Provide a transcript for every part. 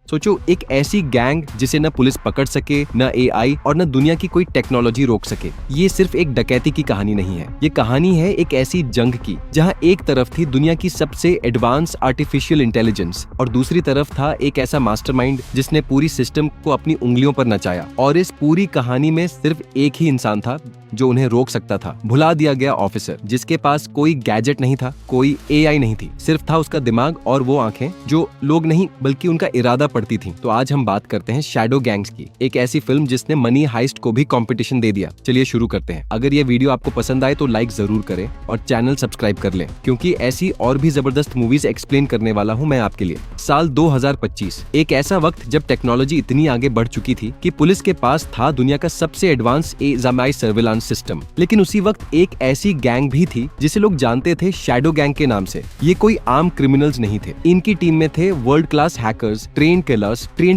सोचो, एक ऐसी गैंग जिसे न पुलिस पकड़ सके, न एआई और न दुनिया की कोई टेक्नोलॉजी रोक सके। ये सिर्फ एक डकैती की कहानी नहीं है, ये कहानी है एक ऐसी जंग की जहां एक तरफ थी दुनिया की सबसे एडवांस आर्टिफिशियल इंटेलिजेंस और दूसरी तरफ था एक ऐसा मास्टरमाइंड जिसने पूरी सिस्टम को अपनी उंगलियों पर नचाया। और इस पूरी कहानी में सिर्फ एक ही इंसान था जो उन्हें रोक सकता था, भुला दिया गया ऑफिसर, जिसके पास कोई गैजेट नहीं था, कोई एआई नहीं थी, सिर्फ था उसका दिमाग और वो आंखें जो लोग नहीं बल्कि उनका इरादा पड़ती थी। तो आज हम बात करते हैं शैडो गैंग्स की, एक ऐसी फिल्म जिसने मनी हाइस्ट को भी कंपटीशन दे दिया। चलिए शुरू करते हैं। अगर ये वीडियो आपको पसंद आए तो लाइक जरूर करें और चैनल सब्सक्राइब कर लें, क्योंकि ऐसी और भी जबरदस्त मूवीज एक्सप्लेन करने वाला हूँ मैं आपके लिए। साल 2025, एक ऐसा वक्त जब टेक्नोलॉजी इतनी आगे बढ़ चुकी थी कि पुलिस के पास था दुनिया का सबसे एडवांस एआई सर्विलांस सिस्टम। लेकिन उसी वक्त एक ऐसी गैंग भी थी जिसे लोग जानते थे शैडो गैंग के नाम से। ये कोई आम क्रिमिनल्स नहीं थे, इनकी टीम में थे world class hackers, trend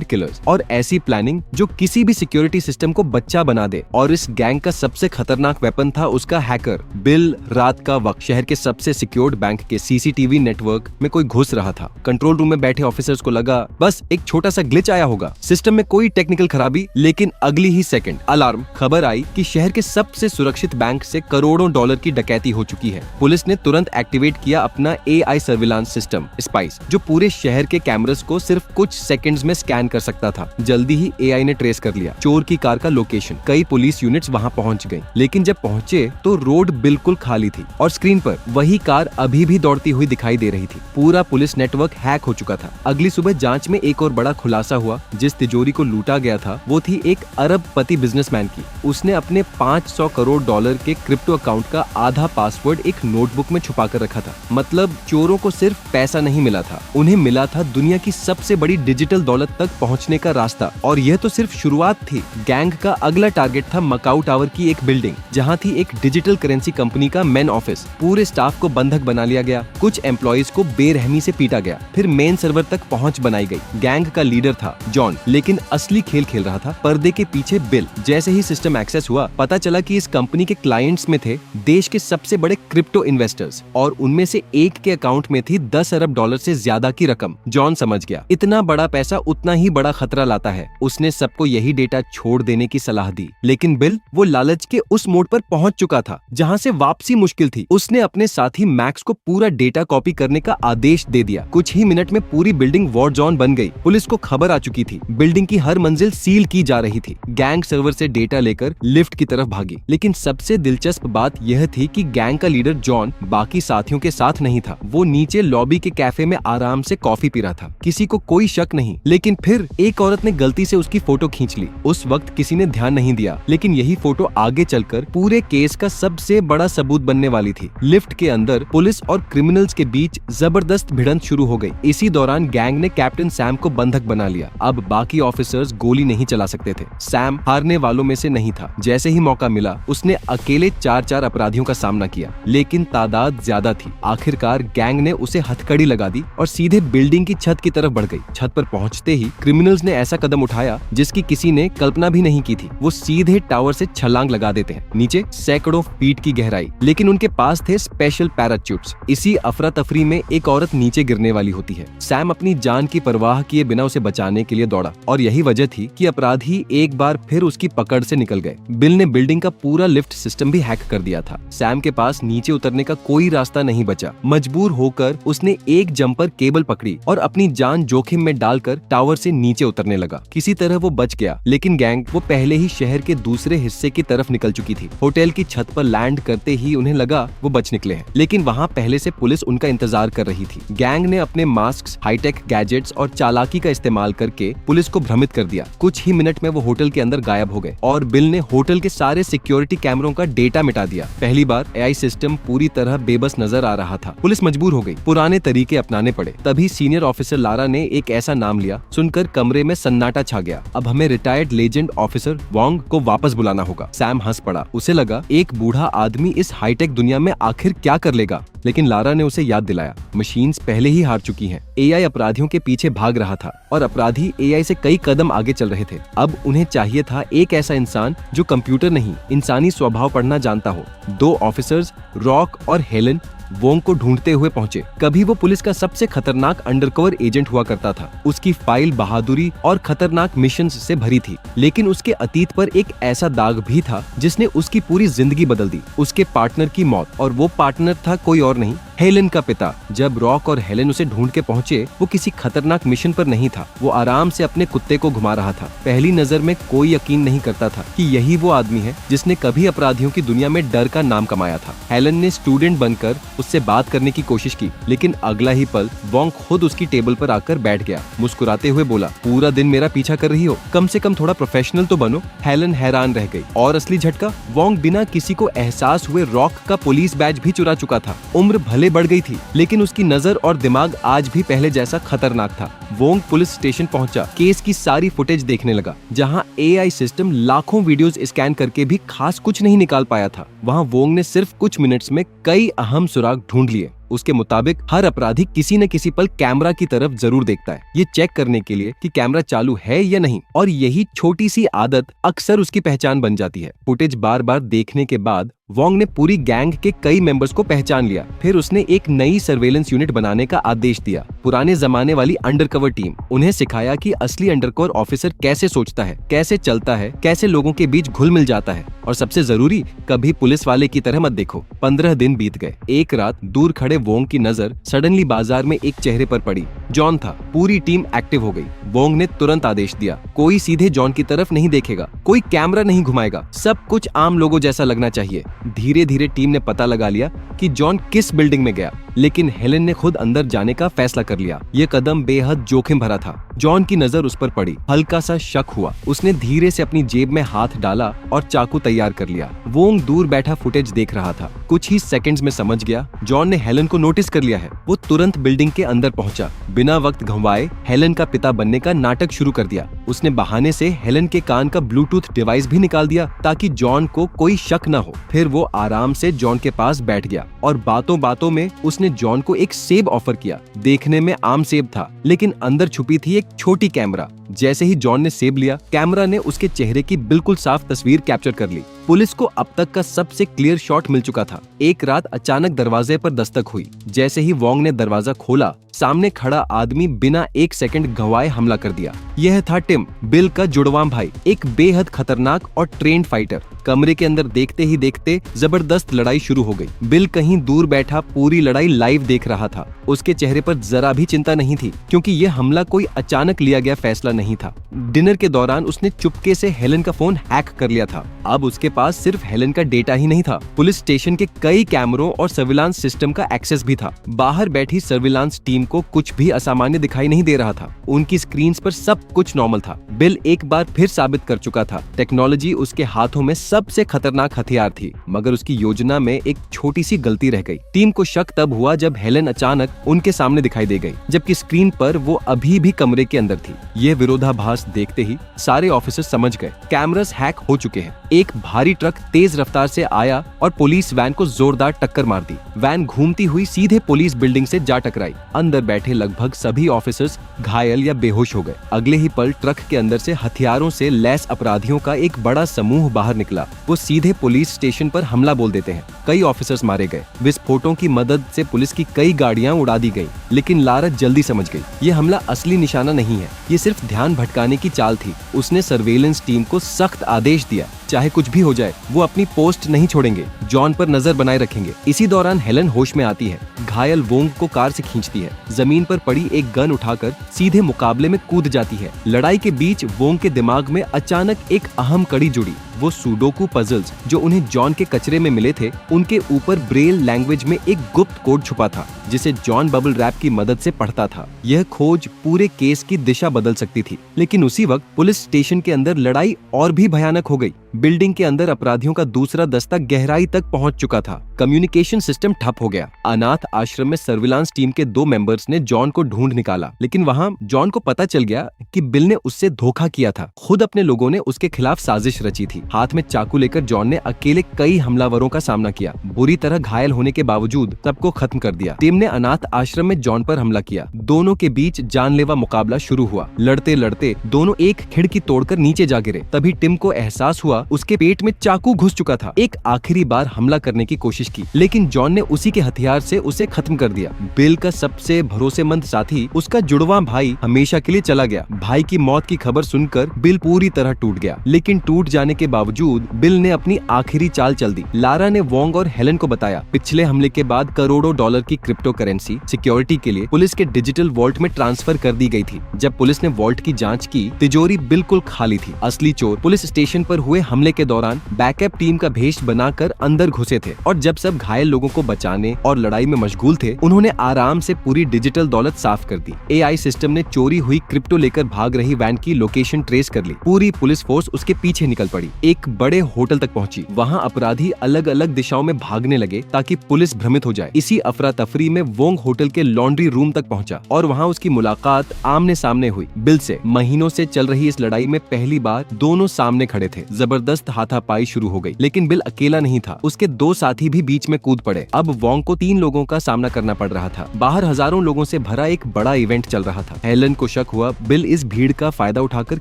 killers और ऐसी प्लानिंग जो किसी भी सिक्योरिटी सिस्टम को बच्चा बना दे। और इस गैंग का सबसे खतरनाक वेपन था उसका हैकर बिल। रात का वक्त शहर के सबसे सिक्योर्ड बैंक के सीसीटीवी नेटवर्क में कोई घुस रहा था। कंट्रोल रूम में बैठे ऑफिसर्स को लगा बस एक छोटा सा ग्लिच आया होगा, सिस्टम में कोई टेक्निकल खराबी। लेकिन अगली ही सेकंड अलार्म, खबर आई कि शहर के सबसे सुरक्षित बैंक से करोड़ों डॉलर की डकैती हो चुकी है। पुलिस ने तुरंत एक्टिवेट किया अपना एआई सर्विलांस सिस्टम स्पाइस, जो पूरे शहर के कैमरास को सिर्फ कुछ सेकंड्स में स्कैन कर सकता था। जल्दी ही एआई ने ट्रेस कर लिया चोर की कार का लोकेशन। कई पुलिस यूनिट्स वहां पहुंच गईं, लेकिन जब पहुंचे तो रोड बिल्कुल खाली थी और स्क्रीन पर वही कार अभी भी दौड़ती हुई दिखाई दे रही थी। पूरा पुलिस नेटवर्क हैक हो चुका था। अगली सुबह जांच में एक और बड़ा खुलासा हुआ। जिस तिजोरी को लूटा गया था वो थी एक अरबपति बिजनेसमैन की। उसने अपने 500 करोड़ डॉलर के क्रिप्टो अकाउंट का आधा पासवर्ड एक नोटबुक में छुपा कर रखा था। मतलब चोरों को सिर्फ पैसा नहीं मिला था, उन्हें मिला था दुनिया की सबसे बड़ी डिजिटल दौलत तक पहुंचने का रास्ता। और यह तो सिर्फ शुरुआत थी। गैंग का अगला टारगेट था मकाऊ टावर की एक बिल्डिंग, जहां थी एक डिजिटल करेंसी कंपनी का मेन ऑफिस। पूरे स्टाफ को बंधक बना लिया गया, कुछ एम्प्लॉइज को बेरहमी से पीटा गया, फिर मेन सर्वर तक पहुंच बनाई गई। गैंग का लीडर था जॉन, लेकिन असली खेल खेल रहा था पर्दे के पीछे बिल। जैसे ही सिस्टम एक्सेस हुआ, पता चला कि इस कंपनी के क्लाइंट्स में थे देश के सबसे बड़े क्रिप्टो इन्वेस्टर्स और उनमें से एक के अकाउंट में थी 10 अरब डॉलर से ज्यादा की रकम। जॉन समझ गया इतना बड़ा पैसा उतना ही बड़ा खतरा लाता है। उसने सबको यही डेटा छोड़ देने की सलाह दी, लेकिन बिल वो लालच के उस मोड़ पर पहुंच चुका था जहां से वापसी मुश्किल थी। उसने अपने साथी मैक्स को पूरा डेटा कॉपी करने का आदेश दे दिया। कुछ ही मिनट में पूरी बिल्डिंग वॉर जोन बन गई। पुलिस को खबर आ चुकी थी, बिल्डिंग की हर मंजिल सील की जा रही थी। गैंग सर्वर से डेटा लेकर लिफ्ट की तरफ भागी। लेकिन सबसे दिलचस्प बात यह थी कि गैंग का लीडर जॉन बाकी साथियों के साथ नहीं था। वो नीचे लॉबी के कैफे में आराम से कॉफी पी रहा था। किसी को कोई शक नहीं, लेकिन फिर एक औरत ने गलती से उसकी फोटो खींच ली। उस वक्त किसी ने ध्यान नहीं दिया, लेकिन यही फोटो आगे चलकर पूरे केस का सबसे बड़ा सबूत बनने वाली थी। लिफ्ट के अंदर पुलिस और क्रिमिनल्स के बीच जबरदस्त भिड़ंत शुरू हो गई। इसी दौरान गैंग ने कैप्टन सैम को बंधक बना लिया। अब बाकी ऑफिसर्स गोली नहीं चला सकते थे। सैम हारने वालों में से नहीं था। जैसे ही मौका मिला उसने अकेले 4 अपराधियों का सामना किया, लेकिन तादाद ज्यादा थी। आखिरकार गैंग ने उसे हथकड़ी लगा दी और सीधे बिल्डिंग की छत की तरफ बढ़ गई। छत पर पहुंचते ही क्रिमिनल्स ने ऐसा कदम उठाया जिसकी किसी ने कल्पना भी नहीं की थी। वो सीधे टावर से छलांग लगा देते हैं, नीचे सैकड़ों फीट की गहराई। लेकिन उनके पास थे स्पेशल पैराचूट्स। इसी अफरा तफरी में एक औरत नीचे गिरने वाली होती है। सैम अपनी जान की परवाह किए बिना उसे बचाने के लिए दौड़ा और यही वजह थी कि अपराधी एक बार फिर उसकी पकड़ से निकल गए। बिल ने बिल्डिंग का पूरा लिफ्ट सिस्टम भी हैक कर दिया था। सैम के पास नीचे उतरने का कोई रास्ता नहीं बचा। मजबूर होकर उसने एक जंपर केबल पकड़ी और अपनी जान जोखिम में डालकर टावर से नीचे उतरने लगा। किसी तरह वो बच गया, लेकिन गैंग वो पहले ही शहर के दूसरे हिस्से की तरफ निकल चुकी थी। होटल की छत पर लैंड करते ही उन्हें लगा वो बच निकले हैं, लेकिन वहाँ पहले से पुलिस उनका इंतजार कर रही थी। गैंग ने अपने मास्क, हाईटेक गैजेट्स और चालाकी का इस्तेमाल करके पुलिस को भ्रमित कर दिया। कुछ ही मिनट में वो होटल के अंदर गायब हो गए और बिल ने होटल के सारे सिक्योरिटी कैमरों का डेटा मिटा दिया। पहली बार एआई सिस्टम पूरी तरह बेबस नजर आ रहा था। पुलिस मजबूर हो गई, पुराने तरीके अपनाने पड़े। तभी सीनियर ऑफिसर लारा ने एक ऐसा नाम लिया, सुनकर कमरे में सन्नाटा छा गया। अब हमें रिटायर्ड लेजेंड ऑफिसर वोंग को वापस बुलाना होगा। सैम हंस पड़ा। उसे लगा एक बूढ़ा आदमी इस हाईटेक दुनिया में आखिर क्या कर लेगा, लेकिन लारा ने उसे याद दिलाया मशीन्स पहले ही हार चुकी हैं। एआई अपराधियों के पीछे भाग रहा था और अपराधी एआई से कई कदम आगे चल रहे थे। अब उन्हें चाहिए था एक ऐसा इंसान जो कंप्यूटर नहीं, इंसानी स्वभाव पढ़ना जानता हो। 2 ऑफिसर्स, रॉक और हेलन, वोंग को ढूंढते हुए पहुंचे। कभी वो पुलिस का सबसे खतरनाक अंडरकवर एजेंट हुआ करता था। उसकी फाइल बहादुरी और खतरनाक मिशंस से भरी थी, लेकिन उसके अतीत पर एक ऐसा दाग भी था जिसने उसकी पूरी जिंदगी बदल दी। उसके पार्टनर की मौत, और वो पार्टनर था कोई और नहीं, हेलन का पिता। जब रॉक और हेलन उसे ढूंढ के पहुंचे, वो किसी खतरनाक मिशन पर नहीं था। वो आराम से अपने कुत्ते को घुमा रहा था। पहली नजर में कोई यकीन नहीं करता था कि यही वो आदमी है जिसने कभी अपराधियों की दुनिया में डर का नाम कमाया था। हेलन ने स्टूडेंट बनकर उससे बात करने की कोशिश की, लेकिन अगला ही पल वोंग खुद उसकी टेबल पर आकर बैठ गया। मुस्कुराते हुए बोला, पूरा दिन मेरा पीछा कर रही हो, कम से कम थोड़ा प्रोफेशनल तो बनो। हेलन हैरान रह गई। और असली झटका, वोंग बिना किसी को एहसास हुए रॉक का पुलिस बैज भी चुरा चुका था। उम्र भले बढ़ गई थी, लेकिन उसकी नजर और दिमाग आज भी पहले जैसा खतरनाक था। वोंग पुलिस स्टेशन पहुंचा, केस की सारी फुटेज देखने लगा। जहां एआई सिस्टम लाखों वीडियोस स्कैन करके भी खास कुछ नहीं निकाल पाया था, वहां वोंग ने सिर्फ कुछ मिनट्स में कई अहम सुराग ढूंढ लिए। उसके मुताबिक हर अपराधी किसी न किसी पल कैमरा की तरफ जरूर देखता है, ये चेक करने के लिए कि कैमरा चालू है या नहीं, और यही छोटी सी आदत अक्सर उसकी पहचान बन जाती है। फुटेज बार बार देखने के बाद वोंग ने पूरी गैंग के कई मेंबर्स को पहचान लिया। फिर उसने एक नई सर्वेलेंस यूनिट बनाने का आदेश दिया, पुराने जमाने वाली अंडरकवर टीम। उन्हें सिखाया कि असली अंडरकवर ऑफिसर कैसे सोचता है, कैसे चलता है, कैसे लोगों के बीच घुल मिल जाता है, और सबसे जरूरी, कभी पुलिस वाले की तरह मत देखो। 15 दिन बीत गए। एक रात दूर खड़े वोंग की नजर सडनली बाजार में एक चेहरे पर पड़ी। जॉन था। पूरी टीम एक्टिव हो गई। वोंग ने तुरंत आदेश दिया, कोई सीधे जॉन की तरफ नहीं देखेगा, कोई कैमरा नहीं घुमाएगा, सब कुछ आम लोगों जैसा लगना चाहिए। धीरे धीरे टीम ने पता लगा लिया कि जॉन किस बिल्डिंग में गया, लेकिन हेलन ने खुद अंदर जाने का फैसला कर लिया। ये कदम बेहद जोखिम भरा था। जॉन की नजर उस पर पड़ी। हल्का सा शक हुआ। उसने धीरे से अपनी जेब में हाथ डाला और चाकू तैयार कर लिया। वोंग दूर बैठा फुटेज देख रहा था। कुछ ही सेकंड्स में समझ गया जॉन ने हेलन को नोटिस कर लिया है। वो तुरंत बिल्डिंग के अंदर पहुंचा। बिना वक्त गंवाए हेलन का पिता बनने का नाटक शुरू कर दिया। उसने बहाने से हेलन के कान का ब्लूटूथ डिवाइस भी निकाल दिया ताकि जॉन को कोई शक न हो। फिर वो आराम से जॉन के पास बैठ गया और बातों बातों में उसने जॉन को एक सेब ऑफर किया। देखने में आम सेब था, लेकिन अंदर छुपी थी एक छोटी कैमरा। जैसे ही जॉन ने सेब लिया, कैमरा ने उसके चेहरे की बिल्कुल साफ तस्वीर कैप्चर कर ली। पुलिस को अब तक का सबसे क्लियर शॉट मिल चुका था। एक रात अचानक दरवाजे पर दस्तक हुई। जैसे ही वोंग ने दरवाजा खोला, सामने खड़ा आदमी बिना एक सेकंड गंवाए हमला कर दिया। यह था टिम, बिल का जुड़वां भाई, एक बेहद खतरनाक और ट्रेंड फाइटर। कमरे के अंदर देखते ही देखते जबरदस्त लड़ाई शुरू हो गई। बिल कहीं दूर बैठा पूरी लड़ाई लाइव देख रहा था। उसके चेहरे पर जरा भी चिंता नहीं थी, क्योंकि यह हमला कोई अचानक लिया गया फैसला नहीं था। डिनर के दौरान उसने चुपके से हेलन का फोन हैक कर लिया था। अब उसके पास सिर्फ हेलन का डेटा ही नहीं था, पुलिस स्टेशन के कई कैमरों और सर्विलांस सिस्टम का एक्सेस भी था। बाहर बैठी सर्विलांस टीम को कुछ भी असामान्य दिखाई नहीं दे रहा था। उनकी स्क्रीन्स पर सब कुछ नॉर्मल था। बिल एक बार फिर साबित कर चुका था, टेक्नोलॉजी उसके हाथों में सबसे खतरनाक हथियार थी। मगर उसकी योजना में एक छोटी सी गलती रह गई। टीम को शक तब हुआ जब हेलन अचानक उनके सामने दिखाई दे गई, जबकि स्क्रीन पर वो अभी भी कमरे के अंदर थी। ये विरोधाभास देखते ही सारे ऑफिसर समझ गए, कैमरास हैक हो चुके हैं। एक भारी ट्रक तेज रफ्तार से आया और पुलिस वैन को जोरदार टक्कर मार दी। वैन घूमती हुई सीधे पुलिस बिल्डिंग से जा टकराई। अंदर बैठे लगभग सभी ऑफिसर्स घायल या बेहोश हो गए। अगले ही पल ट्रक के अंदर से हथियारों से लैस अपराधियों का एक बड़ा समूह बाहर निकला। वो सीधे पुलिस स्टेशन पर हमला बोल देते हैं। कई ऑफिसर्स मारे गए। विस्फोटों की मदद से पुलिस की कई गाड़ियां उड़ा दी गई, लेकिन लारा जल्दी समझ गई, ये हमला असली निशाना नहीं है, ये सिर्फ ध्यान भटकाने की चाल थी। उसने सर्वेलेंस टीम को सख्त आदेश दिया, चाहे कुछ भी हो जाए वो अपनी पोस्ट नहीं छोड़ेंगे, जॉन पर नजर बनाए रखेंगे। इसी दौरान हेलन होश में आती है। घायल वोंग को कार से खींचती है। जमीन पर पड़ी एक गन उठाकर सीधे मुकाबले में कूद जाती है। लड़ाई के बीच वोंग के दिमाग में अचानक एक अहम कड़ी जुड़ी। वो सुडोकू पजल्स जो उन्हें जॉन के कचरे में मिले थे, उनके ऊपर ब्रेल लैंग्वेज में एक गुप्त कोड छुपा था, जिसे जॉन बबल रैप की मदद से पढ़ता था। यह खोज पूरे केस की दिशा बदल सकती थी। लेकिन उसी वक्त पुलिस स्टेशन के अंदर लड़ाई और भी भयानक हो गई। बिल्डिंग के अंदर अपराधियों का दूसरा दस्ता गहराई तक पहुंच चुका था। कम्युनिकेशन सिस्टम ठप हो गया। अनाथ आश्रम में सर्विलांस टीम के 2 मेंबर्स ने जॉन को ढूंढ निकाला, लेकिन वहां जॉन को पता चल गया कि बिल ने उससे धोखा किया था। खुद अपने लोगों ने उसके खिलाफ साजिश रची थी। हाथ में चाकू लेकर जॉन ने अकेले कई हमलावरों का सामना किया। बुरी तरह घायल होने के बावजूद सबको खत्म कर दिया। टिम ने अनाथ आश्रम में जॉन पर हमला किया। दोनों के बीच जानलेवा मुकाबला शुरू हुआ। लड़ते लड़ते दोनों एक खिड़की तोड़कर नीचे जा गिरे। तभी टिम को एहसास हुआ उसके पेट में चाकू घुस चुका था। एक आखिरी बार हमला करने की कोशिश की, लेकिन जॉन ने उसी के हथियार से उसे खत्म कर दिया। बिल का सबसे भरोसेमंद साथी, उसका जुड़वां भाई, हमेशा के लिए चला गया। भाई की मौत की खबर सुनकर बिल पूरी तरह टूट गया, लेकिन टूट जाने के बावजूद बिल ने अपनी आखिरी चाल चल दी। लारा ने वोंग और हेलन को बताया पिछले हमले के बाद करोड़ों डॉलर की क्रिप्टो करेंसी सिक्योरिटी के लिए पुलिस के डिजिटल वॉल्ट में ट्रांसफर कर दी गई थी। जब पुलिस ने वॉल्ट की जांच की, तिजोरी बिल्कुल खाली थी। असली चोर पुलिस स्टेशन पर हुए हमले के दौरान बैकअप टीम का भेष बनाकर अंदर घुसे थे, और जब सब घायल लोगों को बचाने और लड़ाई में मशगूल थे, उन्होंने आराम से पूरी डिजिटल दौलत साफ कर दी। एआई सिस्टम ने चोरी हुई क्रिप्टो लेकर भाग रही वैन की लोकेशन ट्रेस कर ली। पूरी पुलिस फोर्स उसके पीछे निकल पड़ी। एक बड़े होटल तक पहुंची। वहां अपराधी अलग अलग दिशाओं में भागने लगे ताकि पुलिस भ्रमित हो जाए। इसी अफरा तफरी में वोंग होटल के लॉन्ड्री रूम तक पहुंचा और वहां उसकी मुलाकात आमने सामने हुई बिल से। महीनों से चल रही इस लड़ाई में पहली बार दोनों सामने खड़े थे। जबरदस्त हाथापाई शुरू हो गई, लेकिन बिल अकेला नहीं था। उसके दो साथी भी बीच में कूद पड़े। अब वोंग को 3 लोगों का सामना करना पड़ रहा था। बाहर हजारों लोगों से भरा एक बड़ा इवेंट चल रहा था। हेलन को शक हुआ बिल इस भीड़ का फायदा उठाकर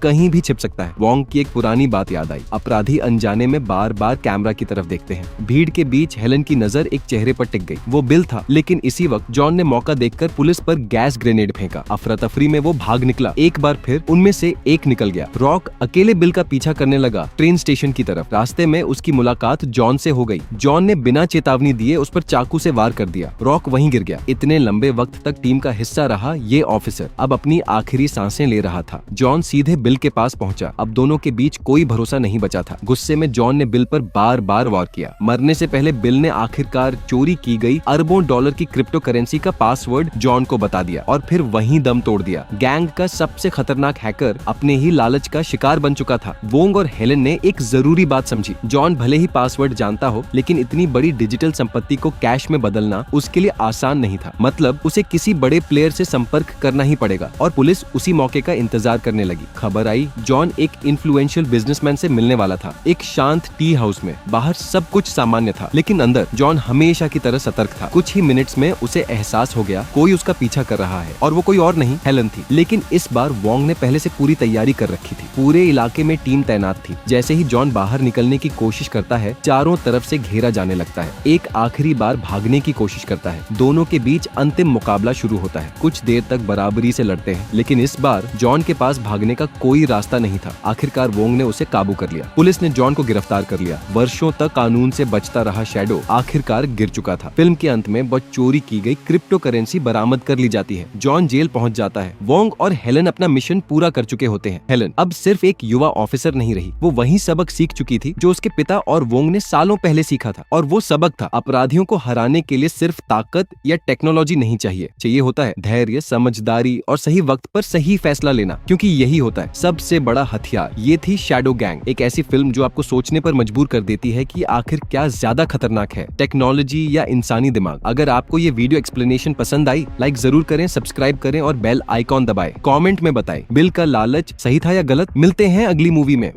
कहीं भी छिप सकता है। वोंग की एक पुरानी बात याद आई। अपराधी अनजाने में बार बार कैमरा की तरफ देखते हैं। भीड़ के बीच हेलन की नजर एक चेहरे पर टिक गई। वो बिल था, लेकिन इसी वक्त जॉन ने मौका देखकर पुलिस पर गैस ग्रेनेड फेंका। अफरा तफरी में वो भाग निकला। एक बार फिर उनमें से एक निकल गया। रॉक अकेले बिल का पीछा करने लगा ट्रेन स्टेशन की तरफ। रास्ते में उसकी मुलाकात जॉन से हो गई। जॉन ने बिना चेतावनी दिए उस पर चाकू से वार कर दिया। रॉक वहीं गिर गया। इतने लंबे वक्त तक टीम का हिस्सा रहा ये ऑफिसर अब अपनी आखिरी सांसें ले रहा था। जॉन सीधे बिल के पास पहुंचा। अब दोनों के बीच कोई भरोसा नहीं बचा था। गुस्से में जॉन ने बिल पर बार बार वार किया। मरने से पहले बिल ने आखिरकार चोरी की गई अरबों डॉलर की क्रिप्टो करेंसी का पासवर्ड जॉन को बता दिया और फिर वहीं दम तोड़ दिया। गैंग का सबसे खतरनाक हैकर अपने ही लालच का शिकार बन चुका था। वोंग और हेलन ने एक जरूरी बात समझी। जॉन भले ही पासवर्ड जानता हो, लेकिन इतनी बड़ी डिजिटल संपत्ति को कैश में बदलना उसके लिए आसान नहीं था। मतलब उसे किसी बड़े प्लेयर से संपर्क करना ही पड़ेगा, और पुलिस उसी मौके का इंतजार करने लगी। खबर आई जॉन एक इन्फ्लुएंशियल बिजनेसमैन से मिलने वाला था। एक शांत टी हाउस में। बाहर सब कुछ सामान्य था, लेकिन अंदर जॉन हमेशा की तरह सतर्क था। कुछ ही मिनट्स में उसे एहसास हो गया कोई उसका पीछा कर रहा है, और वो कोई और नहीं हेलन थी। लेकिन इस बार वोंग ने पहले से पूरी तैयारी कर रखी थी। पूरे इलाके में टीम तैनात थी। जैसे ही जॉन बाहर निकलने की कोशिश करता है, चारों तरफ से घेरा जाने लगता है। एक आखिरी बार भागने की कोशिश करता है। दोनों के बीच अंतिम मुकाबला शुरू होता है। कुछ देर तक बराबरी से लड़ते हैं, लेकिन इस बार जॉन के पास भागने का कोई रास्ता नहीं था। आखिरकार वोंग ने उसे काबू कर लिया। पुलिस ने जॉन को गिरफ्तार कर लिया। वर्षों तक कानून से बचता रहा शैडो आखिरकार गिर चुका था। फिल्म के अंत में बहुत चोरी की गई क्रिप्टो करेंसी बरामद कर ली जाती है। जॉन जेल पहुंच जाता है। वोंग और हेलन अपना मिशन पूरा कर चुके होते हैं। हेलन अब सिर्फ एक युवा ऑफिसर नहीं रही, वो वही सबक सीख चुकी थी जो उसके पिता और वोंग ने सालों पहले सीखा था। और वो सबक था अपराधियों को हराने के लिए सिर्फ ताकत या टेक्नोलॉजी नहीं चाहिए होता है धैर्य, समझदारी और सही वक्त पर सही फैसला लेना, क्योंकि यही होता है सबसे बड़ा हथियार। ये थी शैडो गैंग, एक ऐसी फिल्म जो आपको सोचने पर मजबूर कर देती है कि आखिर क्या ज्यादा खतरनाक है, टेक्नोलॉजी या इंसानी दिमाग। अगर आपको ये वीडियो एक्सप्लेनेशन पसंद आई, लाइक जरूर करें, सब्सक्राइब करें और बेल आइकॉन दबाएं। कमेंट में बताएं बिल का लालच सही था या गलत। मिलते हैं अगली मूवी में।